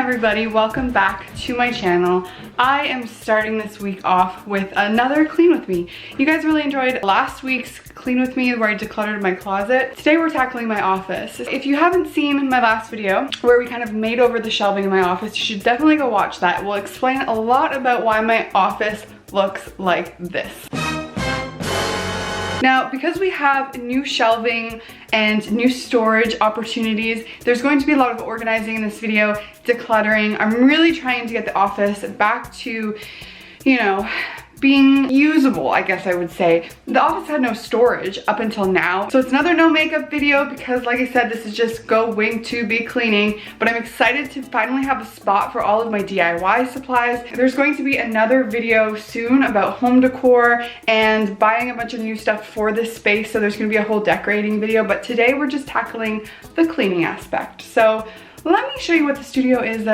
everybody, welcome back to my channel. I am starting this week off with another clean with me. You guys really enjoyed last week's clean with me where I decluttered my closet. Today we're tackling my office. If you haven't seen my last video where we kind of made over the shelving in my office, you should definitely go watch that. It will explain a lot about why my office looks like this. Now, because we have new shelving and new storage opportunities, there's going to be a lot of organizing in this video, decluttering. I'm really trying to get the office back to, you know, being usable, I guess I would say. The office had no storage up until now. So it's another no makeup video because like I said, this is just go wing to be cleaning, but I'm excited to finally have a spot for all of my DIY supplies. There's going to be another video soon about home decor and buying a bunch of new stuff for this space. So there's gonna be a whole decorating video, but today we're just tackling the cleaning aspect. So let me show you what the studio is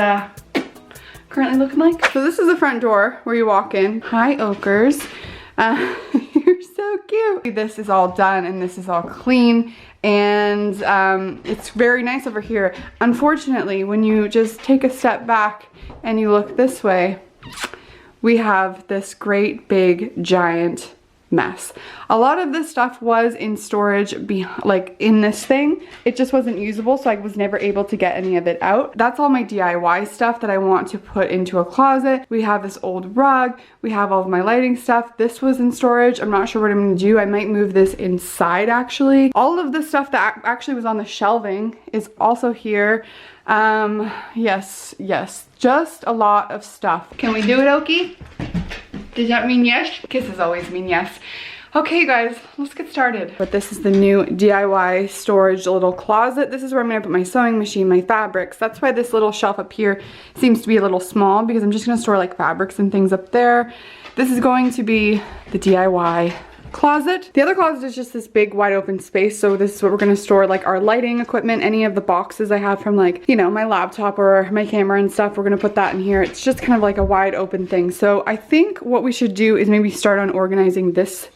currently looking like. So this is the front door where you walk in. Hi, Okers. You're so cute. This is all done and this is all clean and it's very nice over here. Unfortunately, when you just take a step back and you look this way, we have this great big giant mess. A lot of this stuff was in storage like in this thing. It just wasn't usable, so I was never able to get any of it out. That's all my DIY stuff that I want to put into a closet. We have this old rug. We have all of my lighting stuff. This was in storage. I'm not sure what I'm gonna do. I might move this inside actually. All of the stuff that actually was on the shelving is also here. Yes, just a lot of stuff. Can we do it, Okie? Does that mean yes? Kisses always mean yes. Okay, you guys, let's get started. But this is the new DIY storage little closet. This is where I'm gonna put my sewing machine, my fabrics. That's why this little shelf up here seems to be a little small because I'm just gonna store like fabrics and things up there. This is going to be the DIY closet. The other closet is just this big wide open space, so this is what we're gonna store like our lighting equipment, any of the boxes I have from like, you know, my laptop or my camera and stuff. We're gonna put that in here. It's just kind of like a wide open thing. So I think what we should do is maybe start on organizing this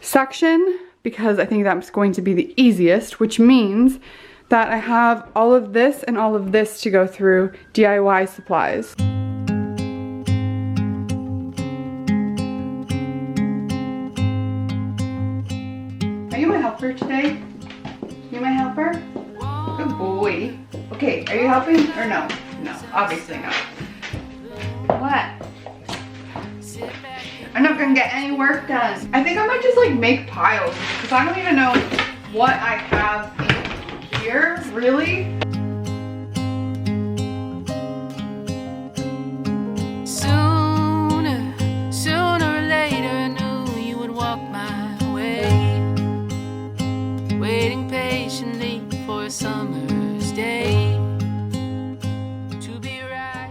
section because I think that's going to be the easiest, which means that I have all of this and all of this to go through DIY supplies. Are you my helper today? You my helper? Good boy. Okay, are you helping or no? No, obviously not. What? I'm not gonna get any work done. I think I might just like make piles because I don't even know what I have in here, really. Sooner or later I knew you would walk my way, waiting patiently for a summer's day to be right.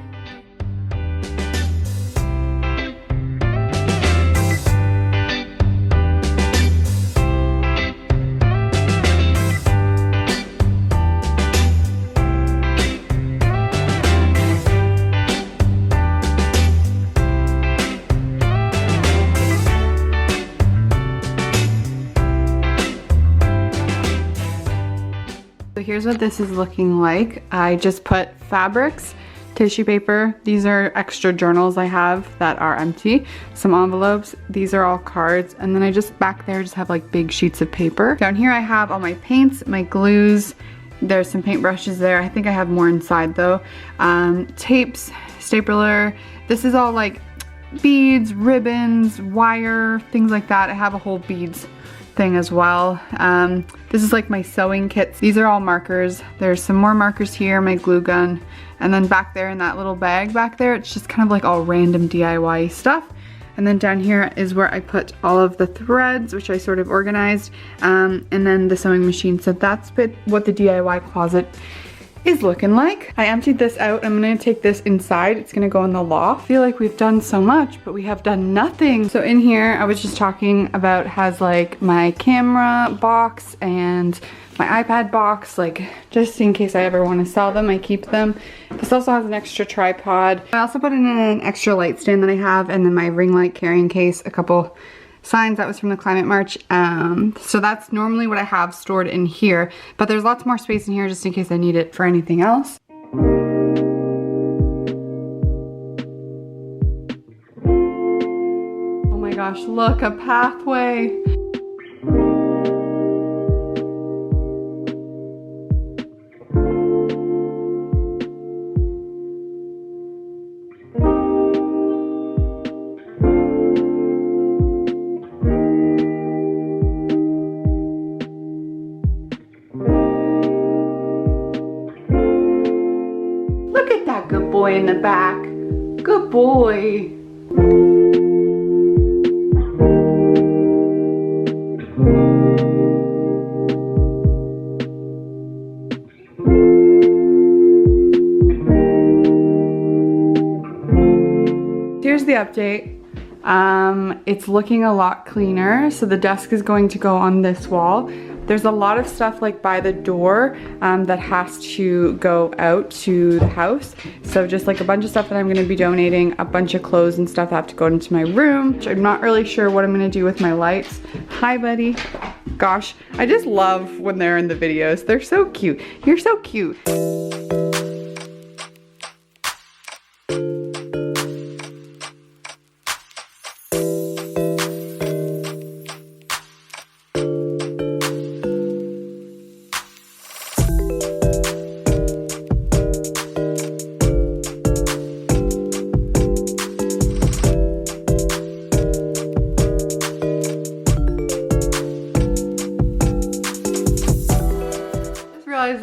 So here's what this is looking like. I just put fabrics, tissue paper. These are extra journals I have that are empty. Some envelopes. These are all cards. And then I just back there just have like big sheets of paper. Down here I have all my paints, my glues. There's some paintbrushes there. I think I have more inside though. Tapes, stapler. This is all like beads, ribbons, wire, things like that. I have a whole beads thing as well. This is like my sewing kits. These are all markers. There's some more markers here, my glue gun, and then back there in that little bag back there, it's just kind of like all random DIY stuff. And then down here is where I put all of the threads, which I sort of organized, and then the sewing machine. So that's what the DIY closet is looking like. I emptied this out. I'm gonna take this inside. It's gonna go in the loft. I feel like we've done so much, but we have done nothing. So in here, I was just talking about has like my camera box and my iPad box, like just in case I ever want to sell them, I keep them. This also has an extra tripod. I also put in an extra light stand that I have, and then my ring light carrying case, a couple signs that was from the climate march. So that's normally what I have stored in here, but there's lots more space in here just in case I need it for anything else. gosh, look, a pathway. Look at that good boy in the back. Good boy. Here's the update. It's looking a lot cleaner. So the desk is going to go on this wall. There's a lot of stuff like by the door that has to go out to the house. So just like a bunch of stuff that I'm gonna be donating, a bunch of clothes and stuff that have to go into my room. I'm not really sure what I'm gonna do with my lights. Hi, buddy. Gosh, I just love when they're in the videos. They're so cute. You're so cute.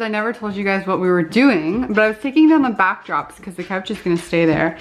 I never told you guys what we were doing, but I was taking down the backdrops because the couch is gonna stay there.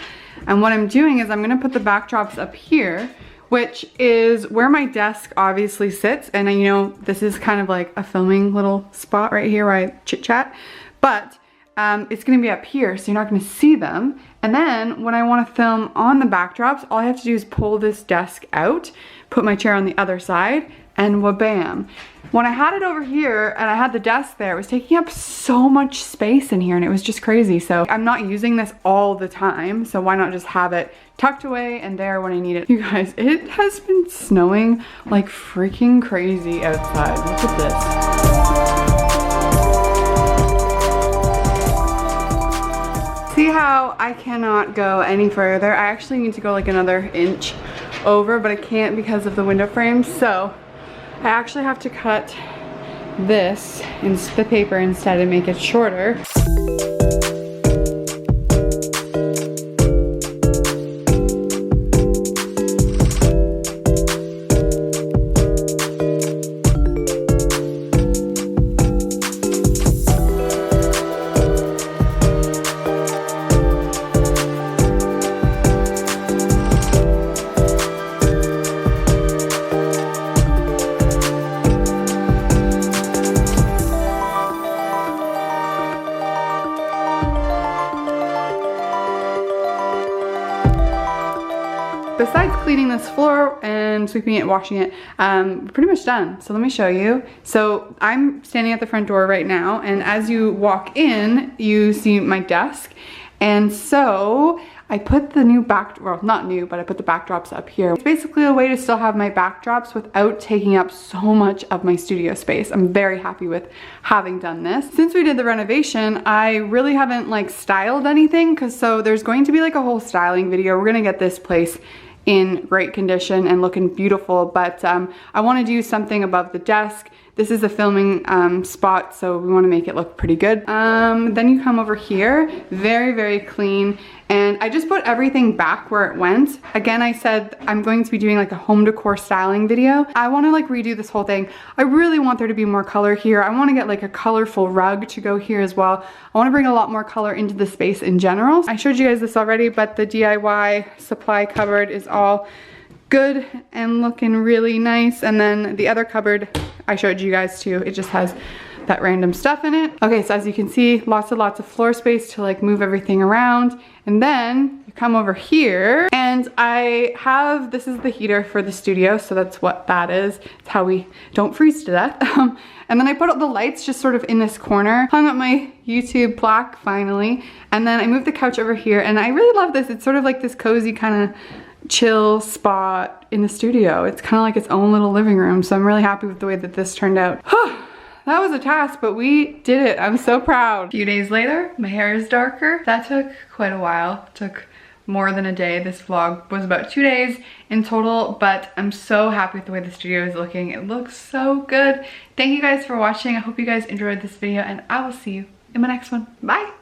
And what I'm doing is I'm gonna put the backdrops up here, which is where my desk obviously sits. And you know, this is kind of like a filming little spot right here where I chit chat, but it's gonna be up here, so you're not gonna see them. And then when I wanna film on the backdrops, all I have to do is pull this desk out, put my chair on the other side, and wha-bam. When I had it over here and I had the desk there, it was taking up so much space in here and it was just crazy. So I'm not using this all the time, so why not just have it tucked away and there when I need it. You guys, it has been snowing like freaking crazy outside. Look at this. See how I cannot go any further? I actually need to go like another inch over, but I can't because of the window frame. So I actually have to cut this in the paper instead and make it shorter. Besides cleaning this floor and sweeping it, washing it, pretty much done. So let me show you. So I'm standing at the front door right now, and as you walk in, you see my desk. And so I put the new well, not new, but I put the backdrops up here. It's basically a way to still have my backdrops without taking up so much of my studio space. I'm very happy with having done this. Since we did the renovation, I really haven't like styled anything, so there's going to be like a whole styling video. We're gonna get this place in great condition and looking beautiful, but I want to do something above the desk. This is a filming spot, so we want to make it look pretty good. Then you come over here, very, very clean. And I just put everything back where it went. Again, I said I'm going to be doing like a home decor styling video. I want to like redo this whole thing. I really want there to be more color here. I want to get like a colorful rug to go here as well. I want to bring a lot more color into the space in general. I showed you guys this already, but the DIY supply cupboard is all good and looking really nice. And then the other cupboard I showed you guys too. It just has that random stuff in it. Okay, so as you can see, lots of floor space to like move everything around. And then you come over here and I have, this is the heater for the studio, so that's what that is. It's how we don't freeze to death. And then I put up the lights just sort of in this corner, hung up my YouTube plaque finally, and then I moved the couch over here, and I really love this. It's sort of like this cozy kind of chill spot in the studio. It's kind of like its own little living room, so I'm really happy with the way that this turned out. That was a task, but we did it. I'm so proud. A few days later, my hair is darker. That took quite a while. It took more than a day. This vlog was about 2 days in total, but I'm so happy with the way the studio is looking. It looks so good. Thank you guys for watching. I hope you guys enjoyed this video, and I will see you in my next one. Bye.